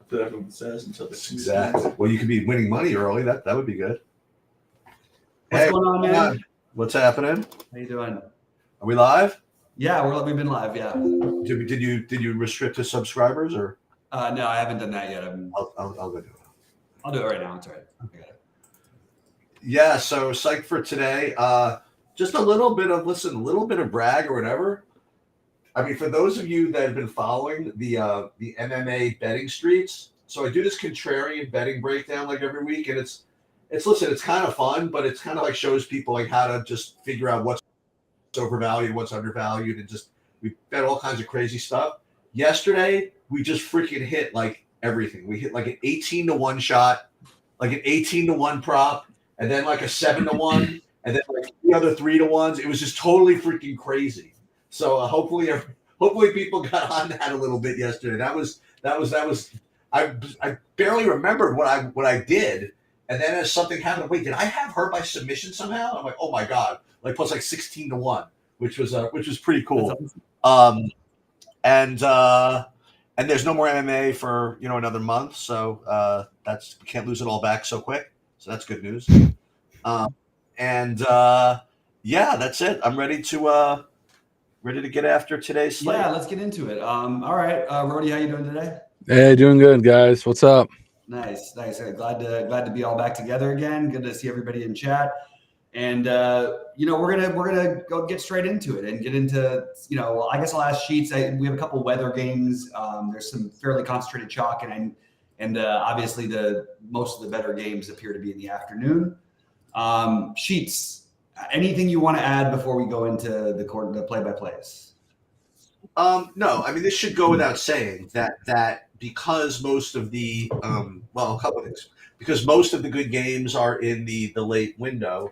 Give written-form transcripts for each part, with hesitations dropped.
that everyone says until the Exactly. Well, you could be winning money early. That would be good. What's going on, man? What's happening? How you doing? Are we live? Yeah, we've been live. Yeah. Did you restrict to subscribers or? No, I haven't done that yet. I'll go do it. I'll do it right now. It's all right. I got it. Yeah. So psyched for today. Just a little bit of brag or whatever. I mean, for those of you that have been following the MMA betting streets, so I do this contrarian betting breakdown like every week, and it's kind of fun, but it's kind of like shows people like how to just figure out what's overvalued, what's undervalued, and just we bet all kinds of crazy stuff. Yesterday, we just freaking hit like everything. We hit like an 18-1 shot, like an 18-1 prop, and then like a 7-1, and then like the other 3-1s. It was just totally freaking crazy. So hopefully people got on that a little bit yesterday. That was I barely remembered what I did, and then as something happened, wait, did I have her by submission somehow? I'm like, oh my god, like plus like 16-1, which was pretty cool. And there's no more MMA for another month, so that's can't lose it all back so quick. So that's good news. Yeah, that's it. I'm ready to get after today's slate. Yeah, let's get into it. All right, Rody, how you doing today? Hey, doing good, guys. What's up? Nice. Glad to be all back together again. Good to see everybody in chat. And we're gonna go get straight into it and get into I guess I'll ask Sheets. We have a couple weather games. There's some fairly concentrated chalk, and obviously most of the better games appear to be in the afternoon. Sheets. Anything you want to add before we go into the play-by-plays? No, I mean this should go without saying that because most of the a couple of things, because most of the good games are in the late window,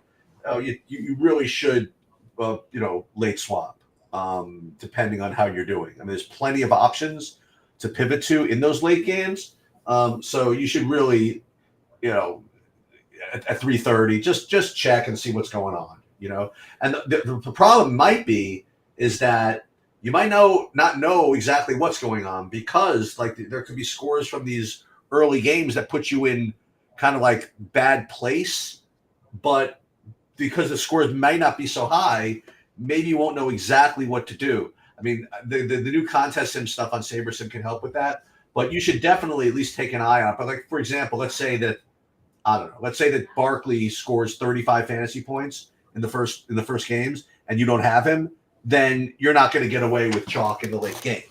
you really should late swap, depending on how you're doing. I mean there's plenty of options to pivot to in those late games, so you should really at 3:30 just check and see what's going on. And the problem might be is that you might not know exactly what's going on, because like there could be scores from these early games that put you in kind of like bad place, but because the scores might not be so high, maybe you won't know exactly what to do. I mean, the new contest sim stuff on SaberSim can help with that, but you should definitely at least take an eye on it. But like, for example, let's say that Barkley scores 35 fantasy points in the first games, and you don't have him, then you're not going to get away with chalk in the late game.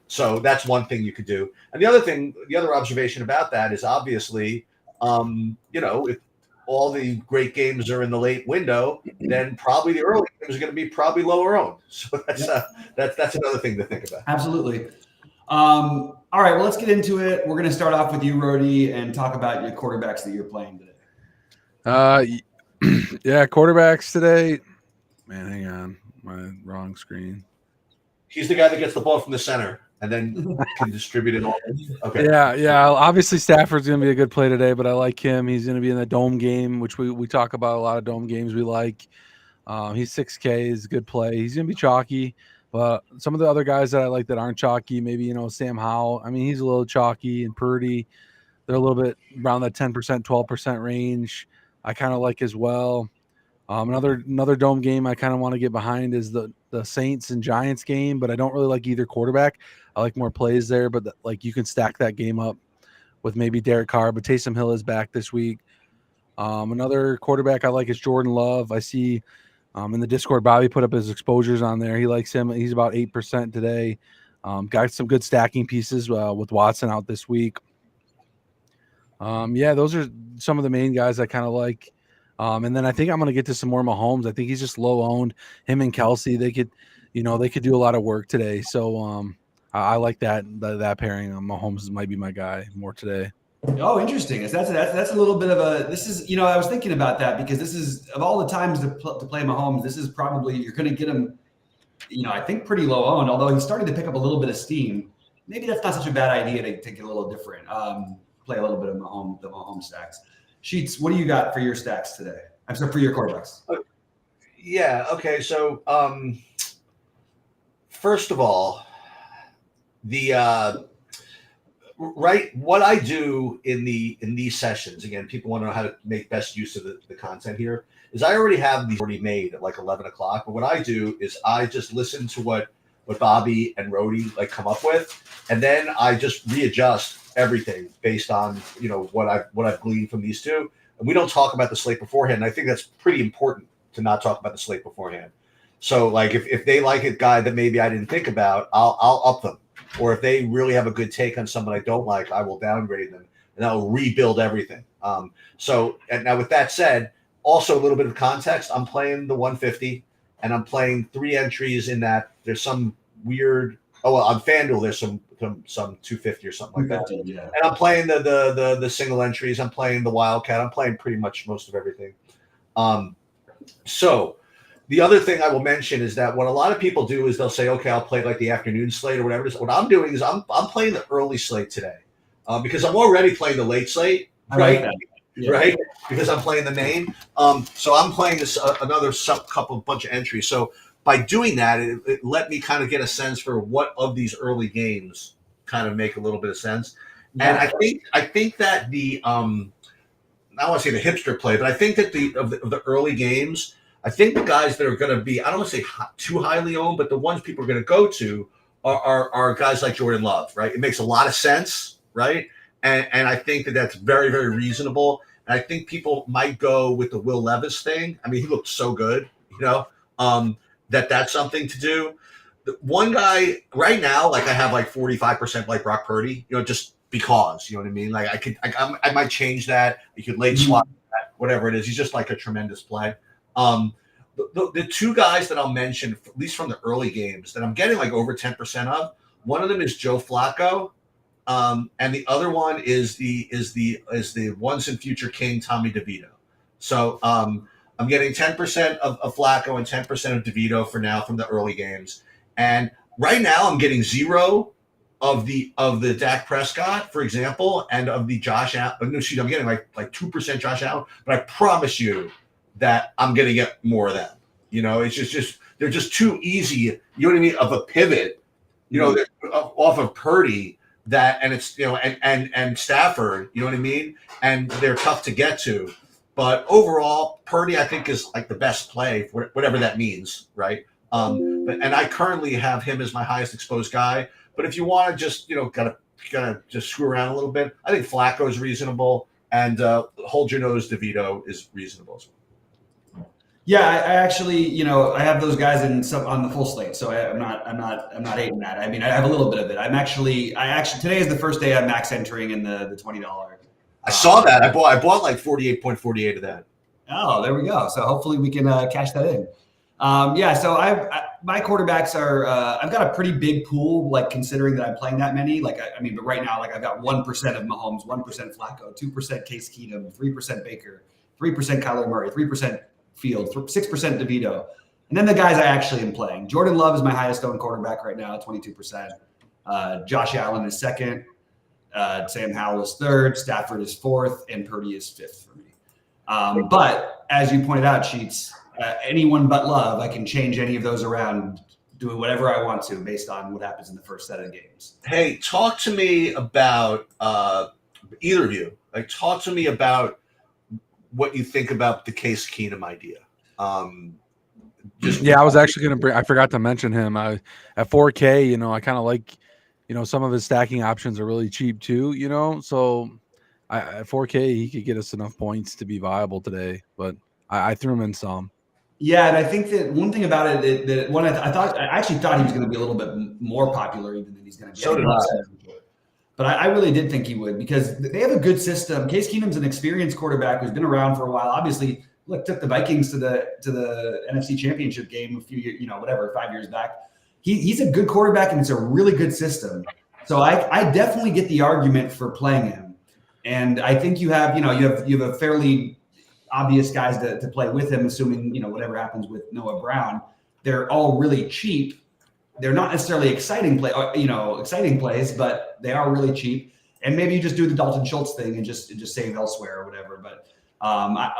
So that's one thing you could do. And the other observation about that is obviously, if all the great games are in the late window, then probably the early games are going to be probably lower owned. So that's another thing to think about. Absolutely. All right, well, let's get into it. We're going to start off with you, Rody, and talk about your quarterbacks that you're playing today. Yeah, quarterbacks today. Man, hang on. My wrong screen. He's the guy that gets the ball from the center and then can distribute it all. Okay. Yeah. Obviously, Stafford's going to be a good play today, but I like him. He's going to be in the dome game, which we talk about a lot of dome games we like. He's 6K, is a good play. He's going to be chalky, but some of the other guys that I like that aren't chalky, maybe, Sam Howell. I mean, he's a little chalky, and Purdy, they're a little bit around that 10%, 12% range. I kind of like as well. Another dome game I kind of want to get behind is the Saints and Giants game, but I don't really like either quarterback. I like more plays there, but you can stack that game up with maybe Derek Carr, but Taysom Hill is back this week. Another quarterback I like is Jordan Love. I see in the Discord, Bobby put up his exposures on there. He likes him. He's about 8% today. Got some good stacking pieces with Watson out this week. Those are some of the main guys I kind of like. And then I think I'm going to get to some more Mahomes. I think he's just low owned. Him and Kelsey, they could do a lot of work today. So I like that pairing. Mahomes might be my guy more today. Oh, interesting. That's a little bit of a. This is I was thinking about that because this is of all the times to play Mahomes. This is probably you're going to get him. I think pretty low owned. Although he's starting to pick up a little bit of steam. Maybe that's not such a bad idea to get a little different. Play a little bit of the Mahomes stacks. Sheets, what do you got for your stacks today? I'm sorry, for your quarterbacks. Yeah. Okay. So, first of all, the right. What I do in these sessions, again, people want to know how to make best use of the content here, is I already have these already made at like 11 o'clock. But what I do is I just listen to what Bobby and Rody like come up with, and then I just readjust everything based on what I've gleaned from these two. And we don't talk about the slate beforehand. And I think that's pretty important to not talk about the slate beforehand. So like if they like a guy that maybe I didn't think about, I'll up them. Or if they really have a good take on someone I don't like, I will downgrade them and I'll rebuild everything. So and now with that said, also a little bit of context, I'm playing the 150 and I'm playing 3 entries in that. There's some weird, on FanDuel, there's some 250 or something like that. Yeah. And I'm playing the single entries. I'm playing the Wildcat. I'm playing pretty much most of everything. So the other thing I will mention is that what a lot of people do is they'll say, okay, I'll play like the afternoon slate or whatever it is. What I'm doing is I'm playing the early slate today because I'm already playing the late slate, right? I like that. Yeah. Right? Because I'm playing the main. So I'm playing this another bunch of entries. So by doing that, it let me kind of get a sense for what of these early games kind of make a little bit of sense. Yeah. And I think that the I don't want to say the hipster play, but I think that of the early games, I think the guys that are going to be, I don't want to say too highly owned, but the ones people are going to go to are guys like Jordan Love, right? It makes a lot of sense, right? And I think that that's very, very reasonable. And I think people might go with the Will Levis thing. I mean, he looked so good, that's something to do. The one guy right now, like I have like 45% like Brock Purdy, just because, you know what I mean? Like I might change that. You could late swap that, whatever it is. He's just like a tremendous play. The 2 guys that I'll mention, at least from the early games, that I'm getting like over 10% of. One of them is Joe Flacco, and the other one is the once and future king Tommy DeVito. So I'm getting 10% of Flacco and 10% of DeVito for now from the early games. And right now I'm getting 0 of the Dak Prescott, for example, and of the Josh Allen. No, I'm getting like 2% Josh Allen, but I promise you that I'm going to get more of them. It's just they're just too easy. You know what I mean? Of a pivot, off of Purdy and it's and Stafford. You know what I mean? And they're tough to get to. But overall, Purdy I think is like the best play, whatever that means, right? And I currently have him as my highest exposed guy. But if you want to just gotta just screw around a little bit, I think Flacco is reasonable, and hold your nose DeVito is reasonable as well. Yeah, I actually, I have those guys on the full slate, so I'm not hating that. I mean, I have a little bit of it. I actually today is the first day I'm max entering in the $20. I saw that. I bought like 48.48 of that. Oh, there we go. So hopefully we can cash that in. So my quarterbacks are I've got a pretty big pool, like considering that I'm playing that many. Like but right now, like I've got 1% of Mahomes, 1% Flacco, 2% Case Keenum, 3% Baker, 3% Kyler Murray, 3% Fields, 6% DeVito. And then the guys I actually am playing. Jordan Love is my highest owned quarterback right now at 22%. Josh Allen is second. Sam Howell is third. Stafford is fourth. And Purdy is fifth for me. But as you pointed out, Sheets, anyone but Love, I can change any of those around, doing whatever I want to based on what happens in the first set of games. Hey, talk to me about either of you. Like, talk to me about what you think about the Case Keenum idea. I was actually going to I forgot to mention him. At 4K, I kind of like, some of his stacking options are really cheap too, so at 4K, he could get us enough points to be viable today, but I threw him in some. Yeah, and I think that one thing about it that when I actually thought he was going to be a little bit more popular even than he's going to be. So did I. But I really did think he would, because they have a good system. Case Keenum's an experienced quarterback who's been around for a while. Obviously, took the Vikings to the NFC Championship game a few years, 5 years back. He's a good quarterback, and it's a really good system. So I definitely get the argument for playing him. And I think you have a fairly obvious guys to play with him, assuming, whatever happens with Noah Brown. They're all really cheap. They're not necessarily exciting plays, but they are really cheap. And maybe you just do the Dalton Schultz thing and just save elsewhere or whatever. But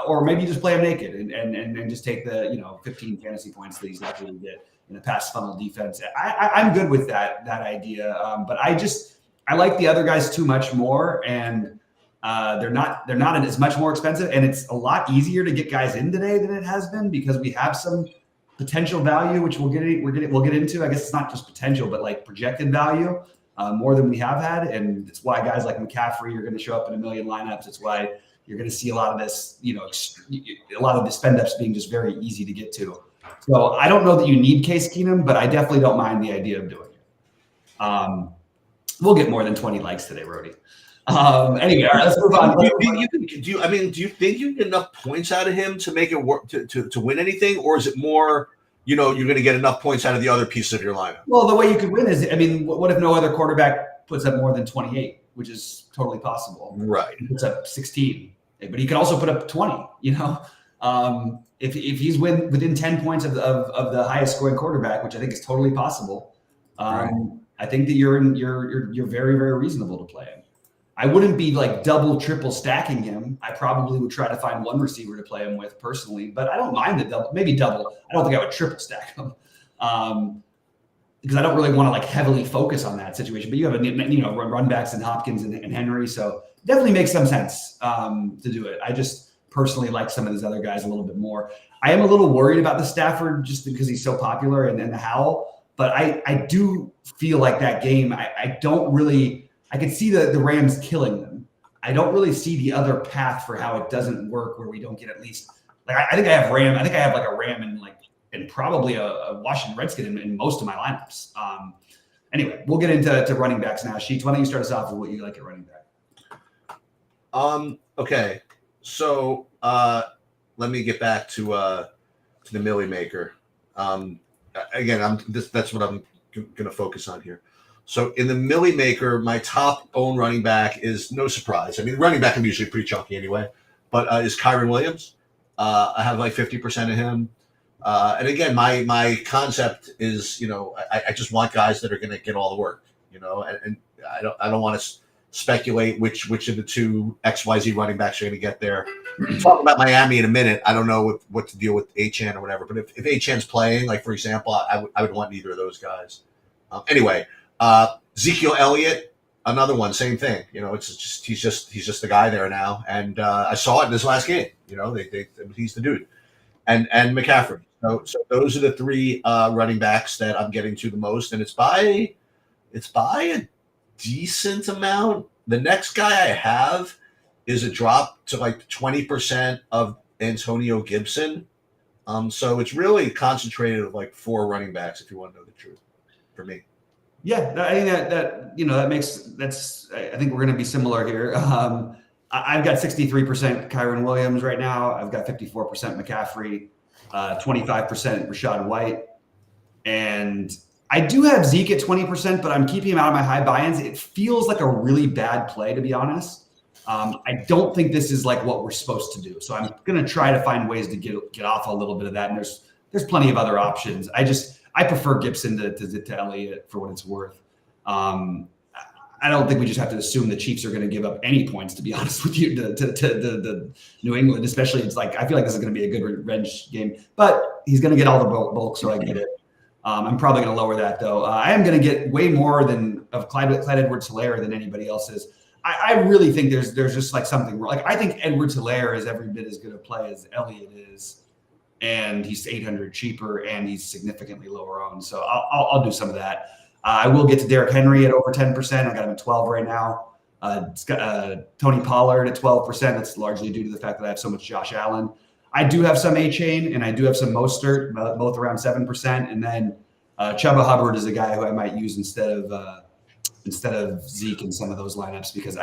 or maybe you just play him naked and just take the 15 fantasy points that he's likely to get in a pass funnel defense. I'm good with that idea. But I like the other guys too much more, and they're not as much more expensive, and it's a lot easier to get guys in today than it has been because we have some potential value, which we'll get into. I guess it's not just potential, but like projected value more than we have had, and it's why guys like McCaffrey are going to show up in a million lineups. It's why you're going to see a lot of this, a lot of the spend ups being just very easy to get to. So I don't know that you need Case Keenum, but I definitely don't mind the idea of doing it. We'll get more than 20 likes today, Rody. Anyway, all right, let's move on. Do you think you get enough points out of him to make it work to win anything, or is it more, you're going to get enough points out of the other pieces of your lineup? Well, the way you could win is, what if no other quarterback puts up more than 28, which is totally possible. Right. He puts up 16, but he could also put up 20. If he's within 10 points of the highest scoring quarterback, which I think is totally possible. Right. I think that you're very, very reasonable to play him. I wouldn't be like double, triple stacking him. I probably would try to find one receiver to play him with personally, but I don't mind the double, maybe double. I don't think I would triple stack him because I don't really want to like heavily focus on that situation. But you have run backs and Hopkins and Henry, so it definitely makes some sense to do it. I just personally like some of these other guys a little bit more. I am a little worried about the Stafford just because he's so popular and the Howell, but I do feel like that game. I don't really. I could see the Rams killing them. I don't really see the other path for how it doesn't work where we don't get at least like I think I have Ram. I think I have like a Ram and probably a Washington Redskin in most of my lineups. Anyway, we'll get into running backs now. Sheets, why don't you start us off with what you like at running back? Okay, so let me get back to the Millie Maker. Again, that's what I'm going to focus on here. So in the Millie Maker, my top owned running back is no surprise. I mean, running back I'm usually pretty chunky anyway, but is Kyron Williams. I have like 50% of him. And again, my concept is, I just want guys that are going to get all the work, and I don't want to speculate which of the two XYZ running backs are going to get there. We'll talk about Miami in a minute. I don't know what to deal with Achane or whatever, but if Achane's playing, like for example, I would want neither of those guys. Anyway. Ezekiel Elliott, another one, same thing. It's just he's just the guy there now, and I saw it in his last game. He's the dude, and McCaffrey. So those are the three running backs that I'm getting to the most, and it's by a decent amount. The next guy I have is a drop to like 20% of Antonio Gibson. So it's really concentrated of like 4 running backs, if you want to know the truth, for me. Yeah, I think I think we're going to be similar here. I've got 63% Kyron Williams right now. I've got 54% McCaffrey, 25% Rachaad White. And I do have Zeke at 20%, but I'm keeping him out of my high buy-ins. It feels like a really bad play, to be honest. I don't think this is like what we're supposed to do. So I'm going to try to find ways to get off a little bit of that. And there's plenty of other options. I prefer Gibson to Elliott for what it's worth. I don't think we just have to assume the Chiefs are going to give up any points, to be honest with you, to New England, especially. It's like, I feel like this is going to be a good revenge game, but he's going to get all the bulk, so I get it. I'm probably going to lower that, though. I am going to get way more of Clyde Edwards-Helaire than anybody else is. I really think there's just like something wrong. Like, I think Edwards-Helaire is every bit as good a play as Elliott is. And he's $800 cheaper, and he's significantly lower owned. So I'll do some of that. I will get to Derrick Henry at over 10%. I got him at 12 right now. Tony Pollard at 12%. That's largely due to the fact that I have so much Josh Allen. I do have some Achane, and I do have some Mostert, both around 7%. And then Chuba Hubbard is a guy who I might use instead of Zeke in some of those lineups because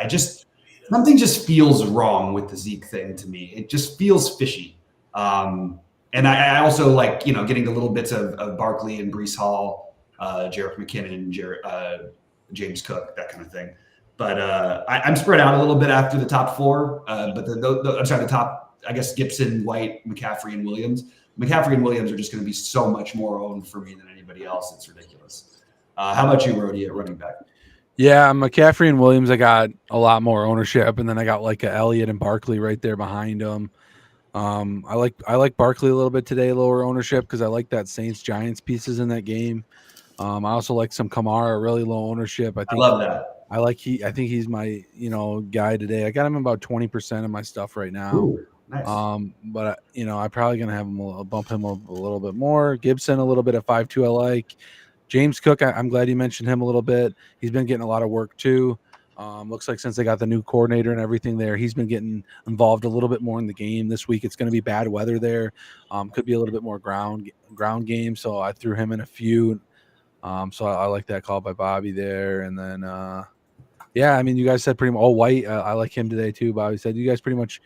something just feels wrong with the Zeke thing to me. It just feels fishy. And I also like, getting the little bits of Barkley and Breece Hall, Jerick McKinnon, James Cook, that kind of thing. But I'm spread out a little bit after the top 4. But the top, I guess, Gibson, White, McCaffrey, and Williams. McCaffrey and Williams are just going to be so much more owned for me than anybody else. It's ridiculous. How about you, Rody, at running back? Yeah, McCaffrey and Williams, I got a lot more ownership, and then I got like a Elliott and Barkley right there behind them. I like Barkley a little bit today, lower ownership, because I like that Saints-Giants pieces in that game. I also like some Kamara, really low ownership. I love that. I think he's my guy today. I got him about 20% of my stuff right now. Ooh, nice. But I'm probably gonna have him bump him up a little bit more. Gibson a little bit at 5.2. I like James Cook. I'm glad you mentioned him a little bit. He's been getting a lot of work too. Looks like since they got the new coordinator and everything there, he's been getting involved a little bit more in the game this week. It's going to be bad weather there. Could be a little bit more ground game. So I threw him in a few. So I like that call by Bobby there. And then, yeah, I mean, you guys said pretty much. Oh, White, I like him today too. Bobby said you guys pretty much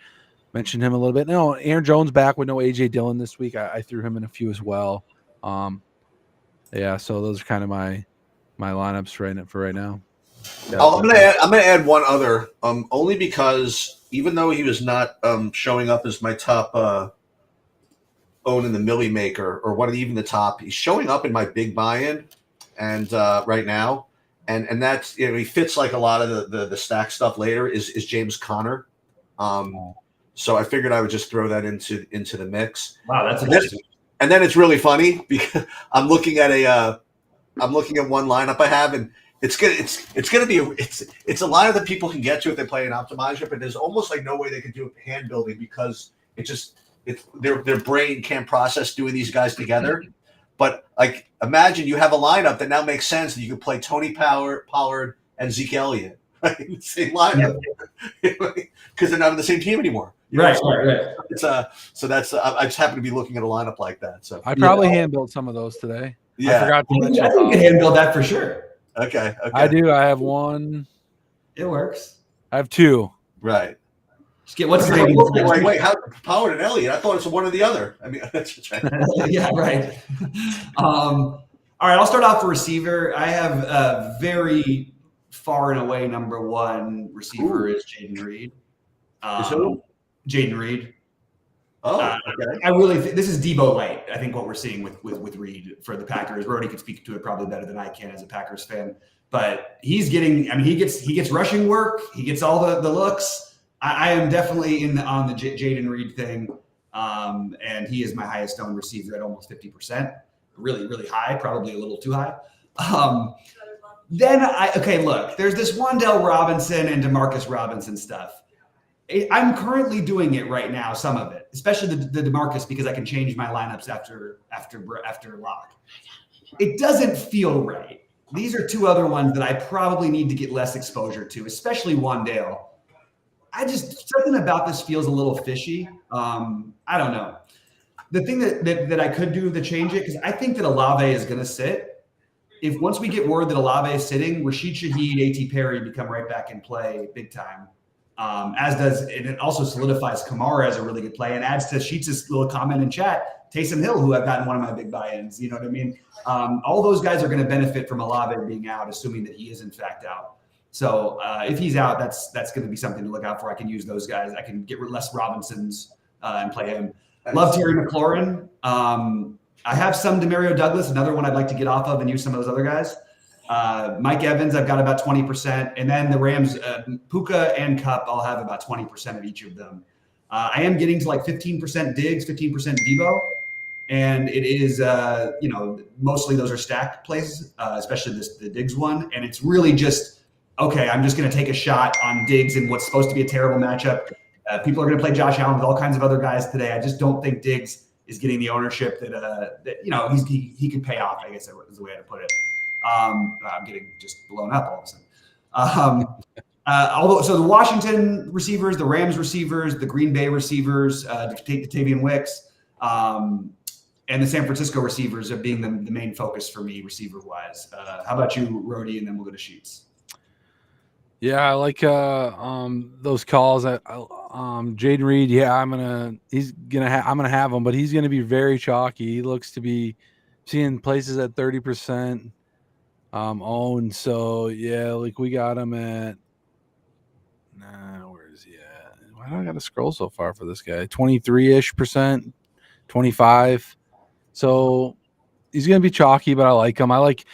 mentioned him a little bit. No, Aaron Jones back with no AJ Dillon this week. I threw him in a few as well. Yeah, so those are kind of my lineups for right now. Yeah, I'm gonna add one other, only because even though he was not showing up as my top own in the Millie Maker or even the top, he's showing up in my big buy-in, and right now, and that's he fits like a lot of the stack stuff later is James Conner. So I figured I would just throw that into the mix. Wow, that's interesting. And then it's really funny because I'm looking at one lineup I have, and it's gonna be it's a lineup that people can get to if they play an optimizer, but there's almost like no way they can do hand building because their brain can't process doing these guys together. But like imagine you have a lineup that now makes sense, and you can play Tony Pollard and Zeke Elliott, right? Same lineup because they're not on the same team anymore. Right. It's so that's I just happen to be looking at a lineup like that. So I probably hand built some of those today. Yeah, I forgot to mention. I think you can hand build that for sure. Okay. I do. I have one. It works. I have two. Right. Just get what's his name? Wait, how Pollard and Elliott? I thought it's one or the other. I mean, that's right. Yeah, right. All right, I'll start off for receiver. I have very far and away number one receiver is Jaden Reed. Jaden Reed. Oh, okay. I really think this is Debo Light. I think what we're seeing with Reed for the Packers. Brody could speak to it probably better than I can as a Packers fan. But he's getting. I mean, he gets rushing work. He gets all the looks. I am definitely on the Jaden Reed thing, and he is my highest owned receiver at almost 50%. Really, really high. Probably a little too high. Look. There's this Wan'Dale Robinson and Demarcus Robinson stuff. I'm currently doing it right now, some of it, especially the DeMarcus, because I can change my lineups after lock. It doesn't feel right. These are two other ones that I probably need to get less exposure to, especially Wan'Dale. Something about this feels a little fishy. I don't know. The thing that I could do to change it, because I think that Olave is going to sit. If once we get word that Olave is sitting, Rashid Shaheed, A.T. Perry become right back in play big time. As does it also solidifies Kamara as a really good play and adds to Sheets' little comment in chat, Taysom Hill, who I've gotten one of my big buy-ins. You know what I mean? All those guys are going to benefit from Olave being out, assuming that he is in fact out. So if he's out, that's going to be something to look out for. I can use those guys. I can get less Robinsons and play him. Love Terry McLaurin. I have some Demario Douglas, another one I'd like to get off of and use some of those other guys. Mike Evans, I've got about 20%. And then the Rams, Puka and Kupp, I'll have about 20% of each of them. I am getting to like 15% Diggs, 15% Debo. And it is, mostly those are stacked plays, especially the Diggs one. And it's really just, okay, I'm just going to take a shot on Diggs in what's supposed to be a terrible matchup. People are going to play Josh Allen with all kinds of other guys today. I just don't think Diggs is getting the ownership that he can pay off, I guess is the way to put it. I'm getting just blown up all of a sudden. So the Washington receivers, the Rams receivers, the Green Bay receivers, Tavian Wicks, and the San Francisco receivers are being the main focus for me receiver-wise. How about you, Rody, and then we'll go to Sheets. Yeah, I like those calls. Jaden Reed, yeah, I'm gonna have him, but he's gonna be very chalky. He looks to be seeing places at 30% owned. So yeah, like we got him at where is he at? Why do I gotta scroll so far for this guy? 23-ish%, 25. So he's gonna be chalky, but I like him. I like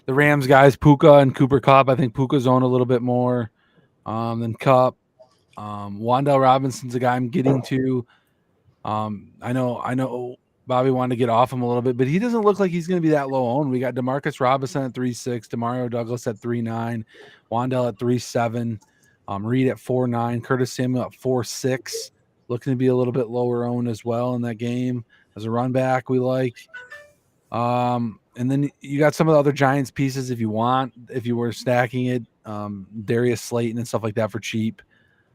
the Rams guys, Puka and Cooper Kupp. I think Puka's owned a little bit more than Kupp. Wan'Dale Robinson's a guy I'm getting to. I know Bobby wanted to get off him a little bit, but he doesn't look like he's going to be that low owned. We got Demarcus Robinson at 3.6, Demario Douglas at 3.9, Wandell at 3.7, Reed at 4.9, Curtis Samuel at 4.6, looking to be a little bit lower owned as well in that game as a run back we like. And then you got some of the other Giants pieces if you want, if you were stacking it, Darius Slayton and stuff like that for cheap.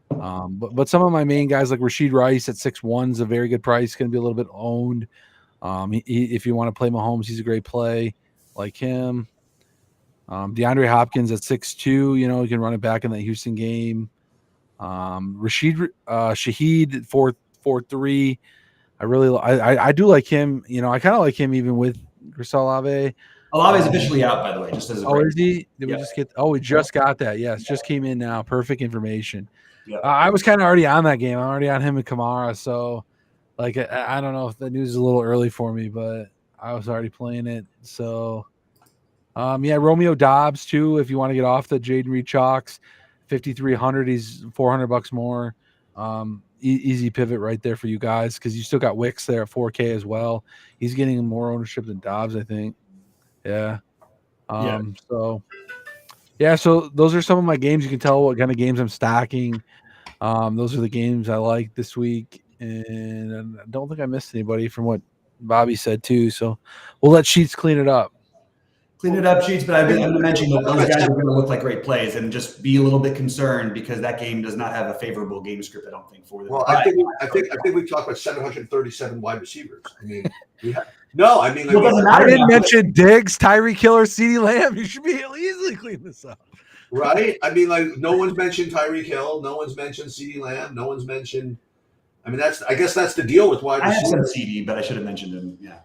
But some of my main guys like Rashid Rice at 6.1 is a very good price, going to be a little bit owned. If you want to play Mahomes, he's a great play, like him. DeAndre Hopkins at 6.2, you can run it back in that Houston game. Shaheed 4.3. I do like him. I kind of like him even with Grisel Olave. Olave's officially out, by the way, just as a break. Is he? Did we Yep. just get? Oh, we just got that. Yes, just came in now. Perfect information. Yep. I was kind of already on that game. I'm already on him and Kamara, so I don't know if the news is a little early for me, but I was already playing it. So, Romeo Dobbs too. If you want to get off the Jaden Reed chalks, 5,300. He's $400 more. Easy pivot right there for you guys because you still got Wicks there at 4K as well. He's getting more ownership than Dobbs, I think. Yeah. So those are some of my games. You can tell what kind of games I'm stacking. Those are the games I like this week, and I don't think I missed anybody from what Bobby said too. So we'll let Sheets clean it up. Clean it up, Sheets, but I'm going to mention that those guys are going to look like great plays and just be a little bit concerned because that game does not have a favorable game script, I don't think, for them. Well, I think we talked about 737 wide receivers. I mean, I didn't mention Diggs, Tyreek Hill, or CeeDee Lamb. You should be easily clean this up. Right? I mean, no one's mentioned Tyreek Hill. No one's mentioned CeeDee Lamb. No one's mentioned – I guess that's the deal with wide receivers. I have some CeeDee, but I should have mentioned him, yeah.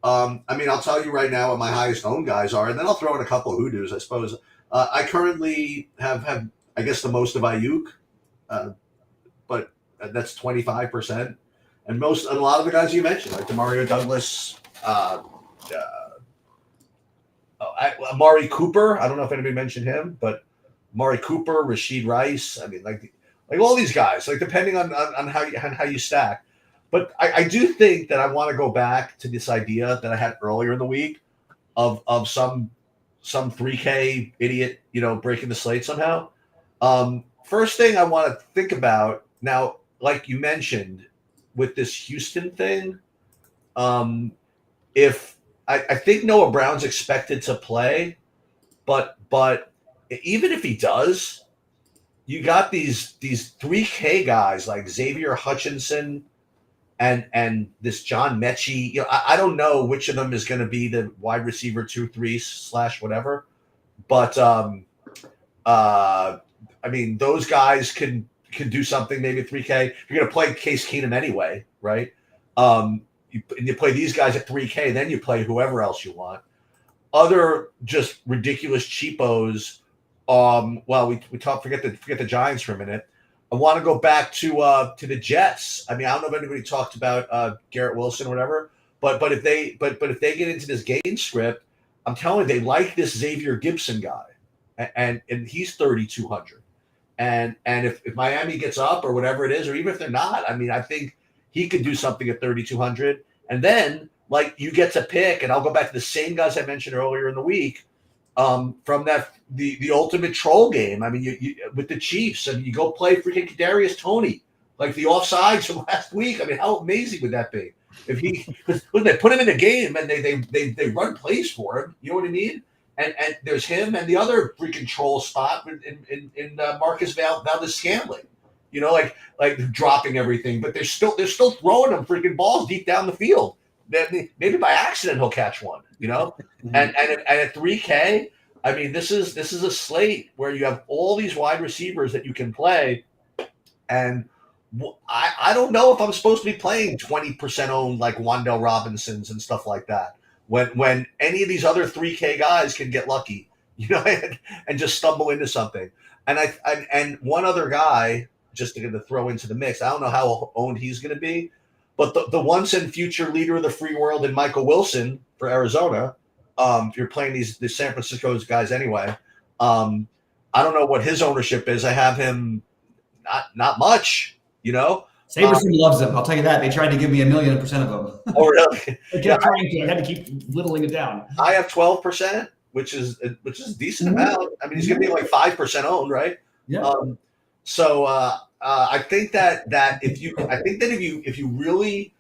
I'll tell you right now what my highest owned guys are, and then I'll throw in a couple of hoodoos, I suppose. I currently have I guess, the most of Ayuk, but that's 25%. And a lot of the guys you mentioned, like Demario Douglas, Amari Cooper. I don't know if anybody mentioned him, but Amari Cooper, Rashid Rice. I mean, like all these guys, like depending on how you stack. But I do think that I want to go back to this idea that I had earlier in the week of some 3K idiot, breaking the slate somehow. First thing I want to think about now, like you mentioned with this Houston thing, if I think Noah Brown's expected to play, but even if he does, you got these 3K guys like Xavier Hutchinson and this John Mechie. I don't know which of them is going to be the wide receiver 2-3 / whatever, but those guys can do something maybe 3K. You're going to play Case Keenum anyway, right? You play these guys at 3K, then you play whoever else you want. Other just ridiculous cheapos. Forget the Giants for a minute. I want to go back to the Jets. I don't know if anybody talked about Garrett Wilson or whatever, but if they get into this game script, I'm telling you, they like this Xavier Gibson guy, and he's 3,200. And if Miami gets up or whatever it is, or even if they're not, I think he could do something at 3,200. And then you get to pick, and I'll go back to the same guys I mentioned earlier in the week. From the ultimate troll game. You with the Chiefs, you go play freaking Kadarius Toney, like the offsides from last week. How amazing would that be? If they put him in the game and they run plays for him, you know what I mean? And there's him and the other freaking troll spot in Marcus Valdez-Scantling, like dropping everything, but they're still throwing them freaking balls deep down the field. Maybe by accident he'll catch one, and at 3K, this is a slate where you have all these wide receivers that you can play, and I don't know if I'm supposed to be playing 20% owned like Wan'Dale Robinsons and stuff like that when any of these other 3K guys can get lucky, and just stumble into something. And one other guy just to throw into the mix. I don't know how owned he's going to be. But the once and future leader of the free world in Michael Wilson for Arizona, if you're playing the San Francisco guys anyway, I don't know what his ownership is. I have him not much, Saberson loves him. I'll tell you that. They tried to give me 1,000,000% of them. Oh, really? They kept trying to. I had to keep whittling it down. I have 12%, which is a decent amount. I mean, he's going to be like 5% owned, right? Yeah. I think that if you really,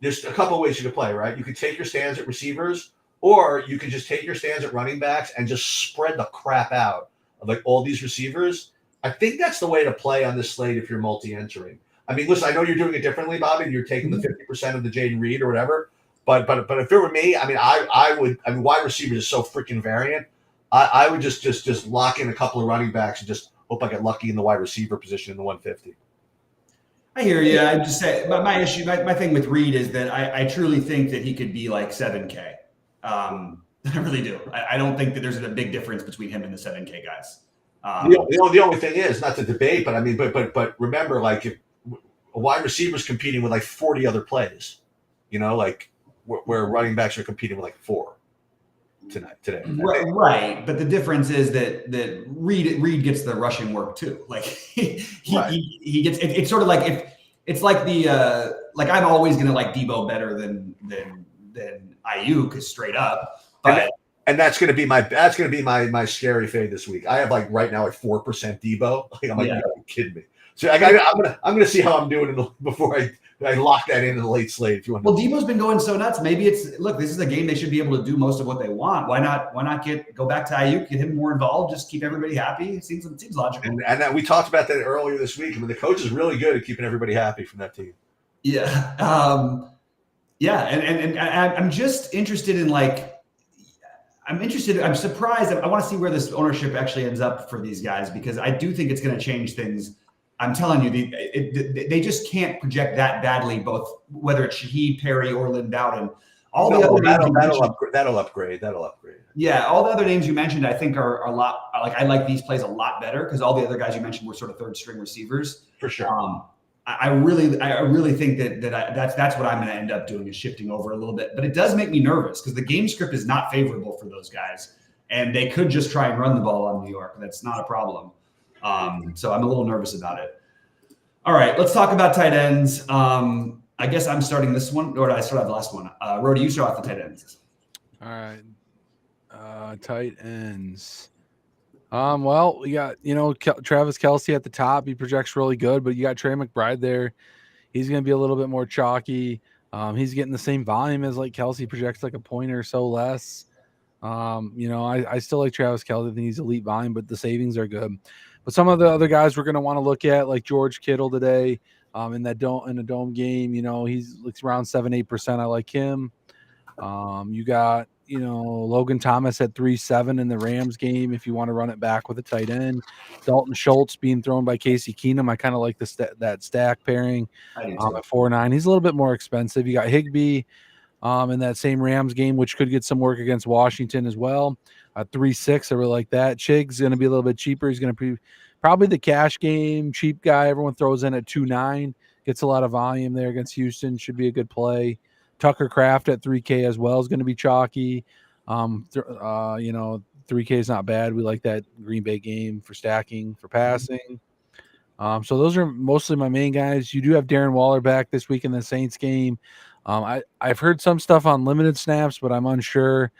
there's a couple of ways you could play, right? You could take your stands at receivers, or you could just take your stands at running backs and just spread the crap out of like all these receivers. I think that's the way to play on this slate if you're multi-entering. I mean, listen, I know you're doing it differently, Bobby. You're taking the 50% of the Jaden Reed or whatever. But if it were me, I mean, I would. I mean, wide receivers is so freaking variant. I would just lock in a couple of running backs and just hope I get lucky in the wide receiver position in the 150. I hear you. I just say my issue, my thing with Reed is that I truly think that he could be like 7K. I really do. I don't think that there's a big difference between him and the 7K guys. The only thing is, not to debate, but I mean, but remember, like if a wide receiver is competing with like 40 other plays, like where running backs are competing with like 4 today. Right. But the difference is that Reed gets the rushing work too. Like he gets it's sort of like if it's like the like I'm always gonna like Debo better than Ayuk straight up. But and that's gonna be my scary fade this week. I have like right now like 4% Debo. Like I'm like, you're kidding me. So I'm gonna see how I'm doing before I lock that in the late slate. If you want. Well, Debo's been going so nuts. Maybe this is a game they should be able to do most of what they want. Why not go back to Ayuk, get him more involved, just keep everybody happy? It seems logical. And we talked about that earlier this week. I mean, the coach is really good at keeping everybody happy from that team. Yeah. And I'm just interested in I'm surprised. I want to see where this ownership actually ends up for these guys, because I do think it's going to change things. I'm telling you, they just can't project that badly, both whether it's Shaheed, Perry, or Lynn Bowden. That'll upgrade. Yeah, all the other names you mentioned, I think are a lot. I like these plays a lot better because all the other guys you mentioned were sort of third string receivers. For sure. I really think that's what I'm going to end up doing, is shifting over a little bit. But it does make me nervous because the game script is not favorable for those guys, and they could just try and run the ball on New York. That's not a problem. So I'm a little nervous about it. All right, let's talk about tight ends. I guess I'm starting this one, or did I start off the last one? Rody, you start off the tight ends. All right, tight ends. Well, we got Travis Kelce at the top. He projects really good, but you got Trey McBride there. He's going to be a little bit more chalky. He's getting the same volume as like Kelce, projects like a point or so less. I still like Travis Kelce. I think he's elite volume, but the savings are good. But some of the other guys we're going to want to look at, like George Kittle today, in the dome game, he's looks around 7-8%. I like him. You got Logan Thomas at 3.7 in the Rams game if you want to run it back with a tight end. Dalton Schultz being thrown by Casey Keenum. I kind of like that stack pairing at 4.9. He's a little bit more expensive. You got Higbee in that same Rams game, which could get some work against Washington as well. 3.6, I really like that. Chig's going to be a little bit cheaper. He's going to be probably the cash game, cheap guy. Everyone throws in at 2.9. Gets a lot of volume there against Houston. Should be a good play. Tucker Kraft at 3K as well is going to be chalky. 3K is not bad. We like that Green Bay game for stacking, for passing. So those are mostly my main guys. You do have Darren Waller back this week in the Saints game. I've heard some stuff on limited snaps, but I'm unsure.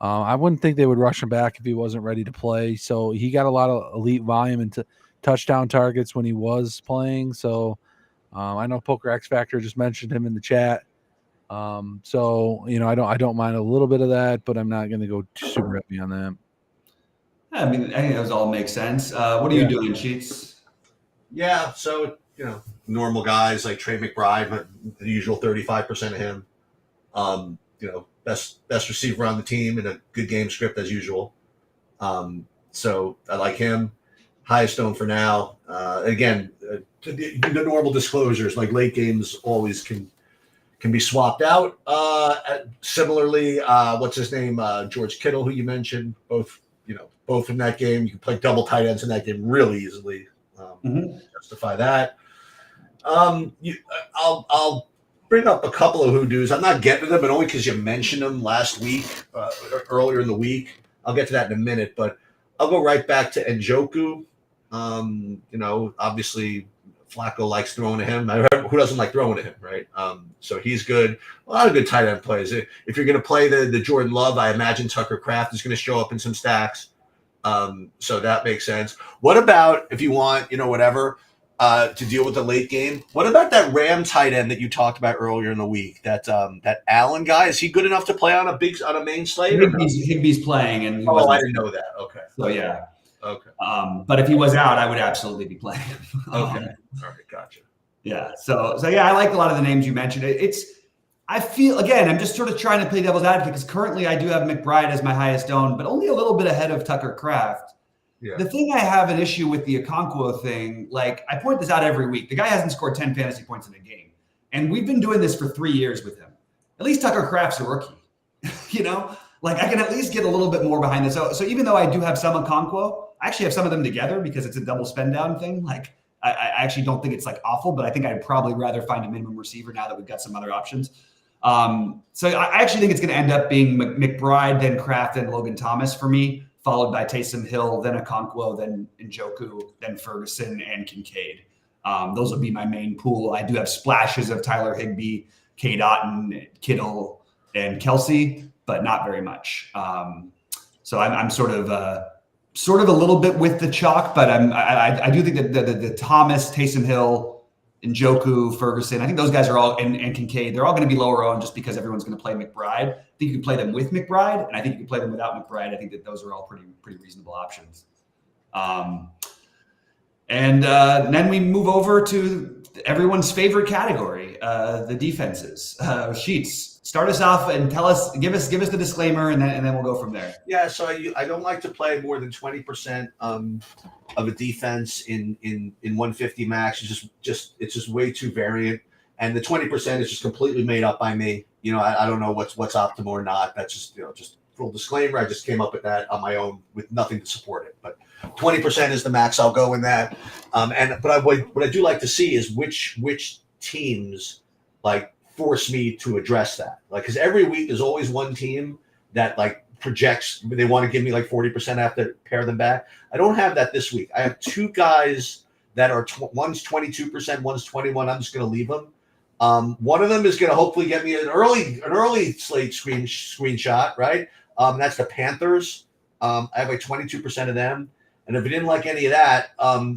I wouldn't think they would rush him back if he wasn't ready to play. So he got a lot of elite volume and touchdown targets when he was playing. So I know Poker X Factor just mentioned him in the chat. I don't mind a little bit of that, but I'm not going to go super heavy on that. I mean, I think those all make sense. What are you doing, Sheets? Yeah, so normal guys like Trey McBride, but the usual 35% of him. Best receiver on the team and a good game script as usual. So I like him. Highest owned for now. Again, the normal disclosures, like late games always can be swapped out. Similarly, what's his name? George Kittle, who you mentioned, both in that game. You can play double tight ends in that game really easily. Justify that. I'll bring up a couple of hoodoos. I'm not getting to them, but only because you mentioned them last week, earlier in the week. I'll get to that in a minute, but I'll go right back to Njoku. Obviously Flacco likes throwing to him. Who doesn't like throwing to him, right? So he's good. A lot of good tight end plays. If you're going to play the Jordan Love, I imagine Tucker Kraft is going to show up in some stacks. So that makes sense. What about if you want, whatever, to deal with the late game? What about that Ram tight end that you talked about earlier in the week? That Allen guy, is he good enough to play on a main slate? Higbee's playing, and I didn't know that. Okay. So yeah. Okay. But if he was out, I would absolutely be playing him. Okay. All right. Gotcha. Yeah. So yeah, I like a lot of the names you mentioned. I feel, again, I'm just sort of trying to play devil's advocate because currently I do have McBride as my highest owned, but only a little bit ahead of Tucker Kraft. Yeah. The thing I have an issue with the Okonkwo thing, like I point this out every week. The guy hasn't scored 10 fantasy points in a game. And we've been doing this for 3 years with him. At least Tucker Kraft's a rookie. Like I can at least get a little bit more behind this. So even though I do have some Okonkwo, I actually have some of them together because it's a double spend down thing. Like I actually don't think it's like awful, but I think I'd probably rather find a minimum receiver now that we've got some other options. So I actually think it's going to end up being McBride, then Kraft, then Logan Thomas for me, followed by Taysom Hill, then Okonkwo, then Njoku, then Ferguson and Kincaid. Those will be my main pool. I do have splashes of Tyler Higbee, Cade Otton, Kittle, and Kelsey, but not very much. So I'm sort of a little bit with the chalk, but I do think that the Thomas, Taysom Hill, Njoku, Ferguson, I think those guys are all, and Kincaid, they're all going to be lower owned just because everyone's going to play McBride. I think you can play them with McBride, and I think you can play them without McBride. I think that those are all pretty reasonable options. And then we move over to everyone's favorite category, the defenses. Sheets, start us off and give us the disclaimer, and then we'll go from there. Yeah, so I don't like to play more than 20% of a defense in 150 max. It's just way too variant, and the 20% is just completely made up by me. I don't know what's optimal or not. That's just full disclaimer. I just came up with that on my own with nothing to support it. But 20% is the max. I'll go in that. But what I do like to see is which teams like force me to address that. Like, because every week there's always one team that like projects they want to give me like 40% after pair them back. I don't have that this week. I have two guys that are one's 22%, one's 21. I'm just going to leave them. One of them is going to hopefully get me an early slate screenshot, right? That's the Panthers. I have like 22% of them. And if you didn't like any of that,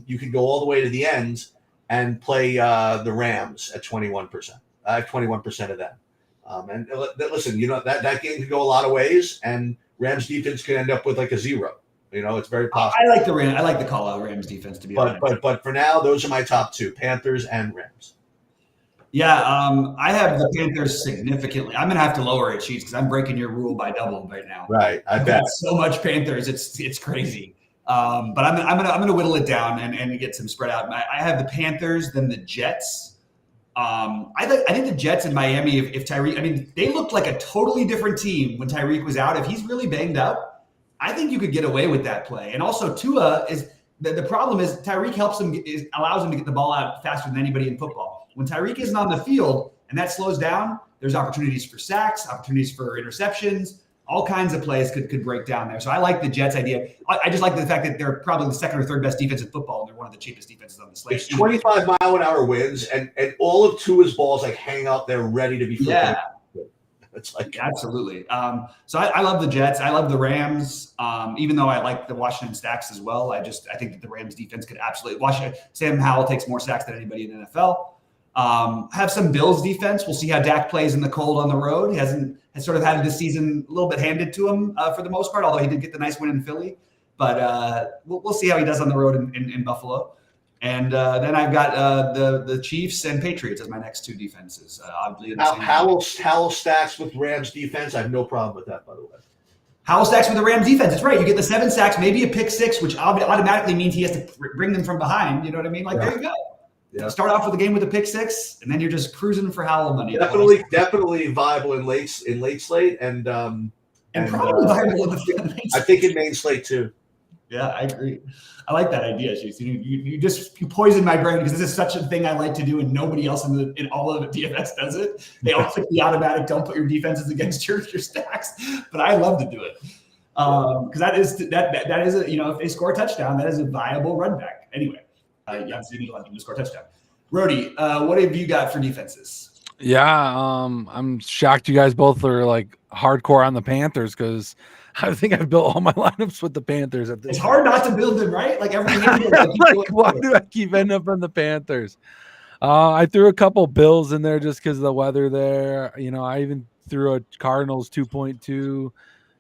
you could go all the way to the end and play the Rams at 21%. I have 21% of them. And listen, that game could go a lot of ways, and Rams defense could end up with like a 0. It's very possible. I like the Rams. I like the call out Rams defense, to be honest. But for now, those are my top two: Panthers and Rams. Yeah, I have the Panthers significantly. I'm gonna have to lower it, Sheets, because I'm breaking your rule by double right now. Right, I bet. So much Panthers, it's crazy. But I'm gonna whittle it down and get some spread out. I have the Panthers, then the Jets. I think the Jets in Miami, if Tyreek, they looked like a totally different team when Tyreek was out. If he's really banged up, I think you could get away with that play. And also Tua is the problem is Tyreek allows him to get the ball out faster than anybody in football. When Tyreek isn't on the field and that slows down, there's opportunities for sacks, opportunities for interceptions. All kinds of plays could break down there. So I like the Jets idea. I just like the fact that they're probably the second or third best defense in football, and they're one of the cheapest defenses on the slate. It's 25-mile-an-hour winds, and all of Tua's balls like hang out there ready to be flipped. Yeah. It's like absolutely. So I love the Jets. I love the Rams. Even though I like the Washington stacks as well, I think that the Rams defense could absolutely. Sam Howell takes more sacks than anybody in the NFL. Have some Bills defense. We'll see how Dak plays in the cold on the road. He has sort of had this season a little bit handed to him for the most part, although he did get the nice win in Philly. But we'll see how he does on the road in Buffalo. And then I've got the Chiefs and Patriots as my next two defenses. Howell stacks with Rams defense. I have no problem with that, by the way. Howell stacks with the Rams defense. It's right. You get the 7 sacks, maybe a pick 6, which automatically means he has to bring them from behind. You know what I mean? There you go. Yeah. Start off with the game with a pick 6, and then you're just cruising for Howell money. Definitely viable in late slate, and probably viable in the main slate. I think in main slate too. Yeah, I agree. I like that idea, Chase. You poison my brain because this is such a thing I like to do, and nobody else in all of DFS does it. They all pick the automatic. Don't put your defenses against your stacks, but I love to do it because that is if they score a touchdown, that is a viable run back. Anyway, you need to let them score a touchdown. Rody, what have you got for defenses? Yeah, I'm shocked you guys both are like hardcore on the Panthers because I think I've built all my lineups with the Panthers at this. It's hard not to build them, right? Like every game. Like, why do I keep ending up on the Panthers? I threw a couple Bills in there just because of the weather there. You know, I even threw a Cardinals 2.2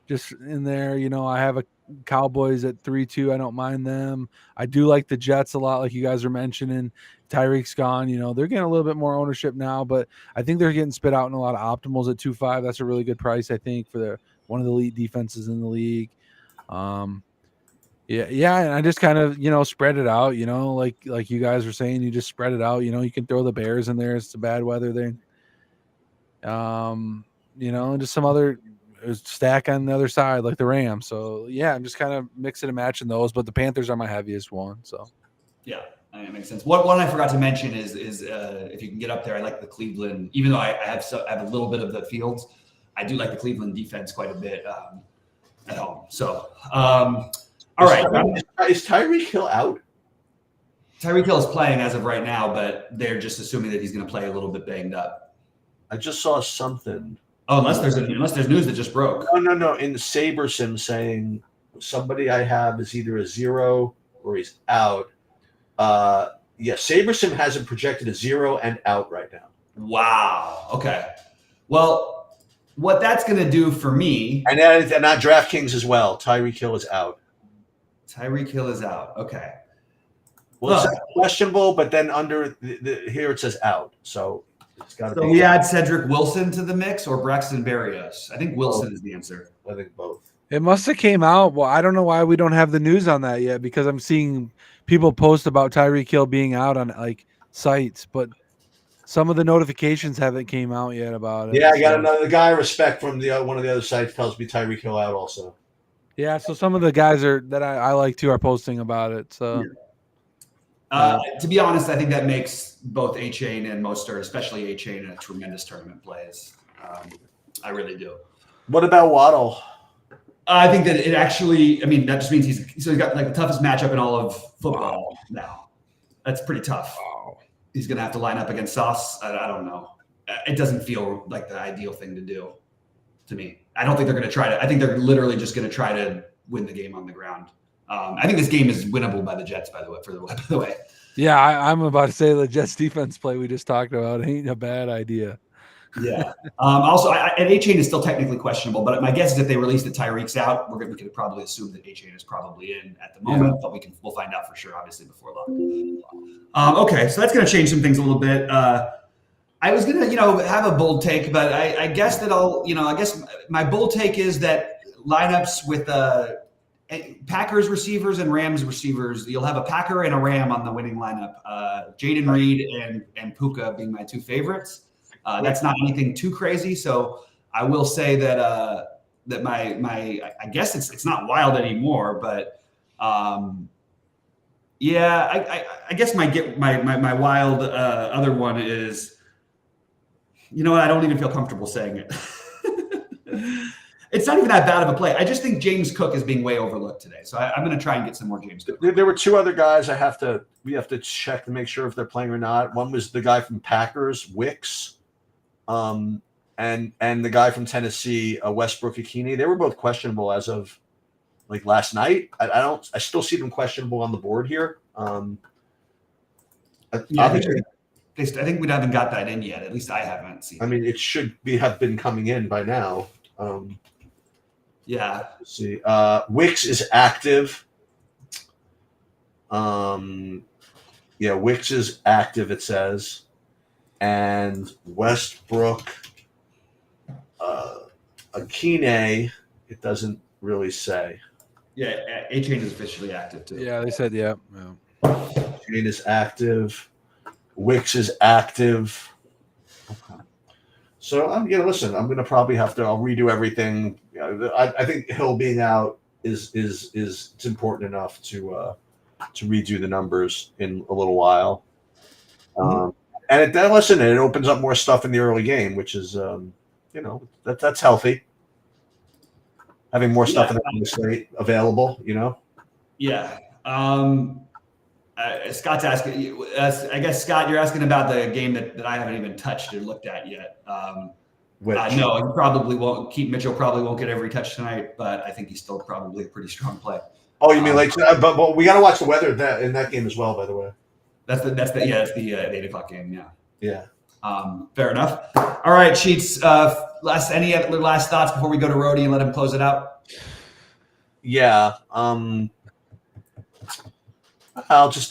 just in there. You know, I have a Cowboys at 3-2. I don't mind them. I do like the Jets a lot, like you guys were mentioning. Tyreek's gone. You know, they're getting a little bit more ownership now, but I think they're getting spit out in a lot of optimals at 2.5. That's a really good price, I think, for one of the elite defenses in the league. Yeah, and I just kind of, you know, spread it out, you know, like you guys were saying, you just spread it out, you know, you can throw the Bears in there, it's a bad weather thing. You know, and just some other stack on the other side, like the Rams. So yeah, I'm just kind of mixing and matching those, but the Panthers are my heaviest one. So yeah, that makes sense. One I forgot to mention is if you can get up there, I like the Cleveland, even though I have a little bit of the Fields, I do like the Cleveland defense quite a bit at home. So all right. Is Tyreek Hill out? Tyreek Hill is playing as of right now, but they're just assuming that he's going to play a little bit banged up. I just saw something. Oh, unless there's news that just broke. No. In the SaberSim saying somebody I have is either a 0 or he's out. Yeah, SaberSim has him projected a 0 and out right now. Wow. Okay. Well, what that's going to do for me, and not DraftKings as well. Tyreek Hill is out. Tyreek Hill is out. Okay. Well, it's questionable, but then under the here it says out. So it's got to be. So we add Cedric Wilson to the mix or Braxton Berrios. I think Wilson is the answer. I think both. it must have came out. Well, I don't know why we don't have the news on that yet, because I'm seeing people post about Tyreek Hill being out on like sites, but some of the notifications haven't came out yet about it. Yeah, I got another guy I respect from the one of the other sites tells me Tyreek Hill out also. Yeah, so some of the guys that I like too are posting about it. So, to be honest, I think that makes both A-Chain and Mostert, especially A-Chain, a tremendous tournament plays. I really do. What about Waddle? I think that it actually, I mean, that just means he's got like the toughest matchup in all of football now. That's pretty tough. wow. He's going to have to line up against Sauce. I don't know. It doesn't feel like the ideal thing to do to me. I don't think they're going to try to. I think they're literally just going to try to win the game on the ground. I think this game is winnable by the Jets, by the way. Yeah, I'm about to say the Jets defense play we just talked about ain't a bad idea. Yeah. Also, and A-Chain is still technically questionable, but my guess is if they release that Tyreek's out, we could probably assume that A-Chain is probably in at the moment, but we'll find out for sure, obviously, before long. Okay, so that's going to change some things a little bit. I was going to, have a bold take, but I guess that I guess my bold take is that lineups with Packers receivers and Rams receivers, you'll have a Packer and a Ram on the winning lineup. Jaden Reed and Puka being my two favorites. That's not anything too crazy. So I will say that that my I guess it's not wild anymore, but yeah, I guess my wild other one is, I don't even feel comfortable saying it. It's not even that bad of a play. I just think James Cook is being way overlooked today. So I'm going to try and get some more James Cook. There were two other guys we have to check to make sure if they're playing or not. One was the guy from Packers, Wicks, and the guy from Tennessee, Westbrook Akini. They were both questionable as of like last night. I still see them questionable on the board here. I think we haven't got that in yet. At least I haven't seen. I mean, it should have been coming in by now. Yeah. Let's see. Wicks is active. Wicks is active, it says. And Westbrook Akine, it doesn't really say. Yeah, A-Chain is officially active too. Yeah, they said yeah. A-Chain is active. Wicks is active. Okay. So I'm listen. I'm gonna probably I'll redo everything. I think Hill being out is it's important enough to redo the numbers in a little while. And it opens up more stuff in the early game, which is that's healthy. Having more stuff in the slate available, Yeah. Scott's asking. I guess Scott, you're asking about the game that I haven't even touched or looked at yet. Which, no, he probably won't. Keith Mitchell probably won't get every touch tonight, but I think he's still probably a pretty strong play. oh, you mean but we got to watch the weather in that game as well. By the way, That's the 8 o'clock game. Yeah. yeah. Fair enough. All right, Sheets. Any other last thoughts before we go to Rhodey and let him close it out? Yeah. I'll just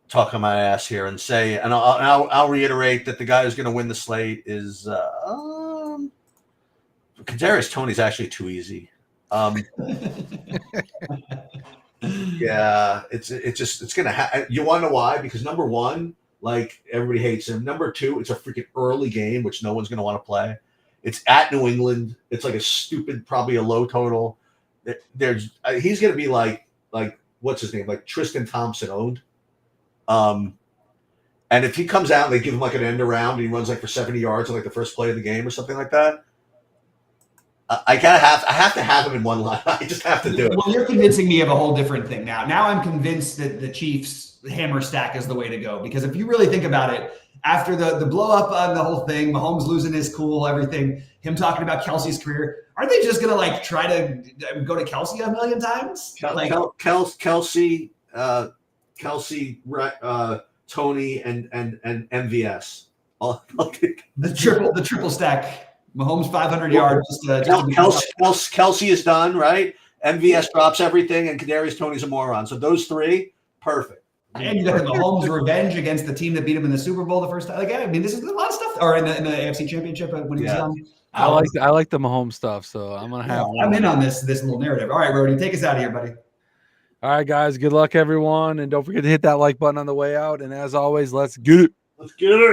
talk on my ass here and say, and I'll reiterate that the guy who's going to win the slate is Kadarius Toney's actually too easy. Yeah, it's gonna. You want to know why? Because number one, like everybody hates him. Number two, it's a freaking early game, which no one's gonna want to play. It's at New England. It's like a stupid, probably a low total. He's gonna be like what's his name, like Tristan Thompson owned. And if he comes out and they give him like an end around and he runs like for 70 yards on like the first play of the game or something like that, I have to have him in one line. I just have to do it. Well, you're convincing me of a whole different thing now. Now I'm convinced that the Chiefs hammer stack is the way to go, because if you really think about it, after the blow up on the whole thing, Mahomes losing his cool, everything, him talking about Kelsey's career, aren't they just gonna like try to go to Kelsey a million times? Kelsey, Tony, and MVS. The triple stack. Mahomes 500 yards. Kelsey is done, right? MVS drops everything, and Kadarius Toney's a moron. So those three, perfect. And you got the Mahomes revenge against the team that beat him in the Super Bowl the first time. Like, I mean, this is a lot of stuff. Or in the AFC Championship when he was young. I like the Mahomes stuff, so I'm gonna have. I'm in on this little narrative. All right, Rhodey, take us out of here, buddy. All right, guys. Good luck, everyone, and don't forget to hit that like button on the way out. And as always, let's get it. Let's get it.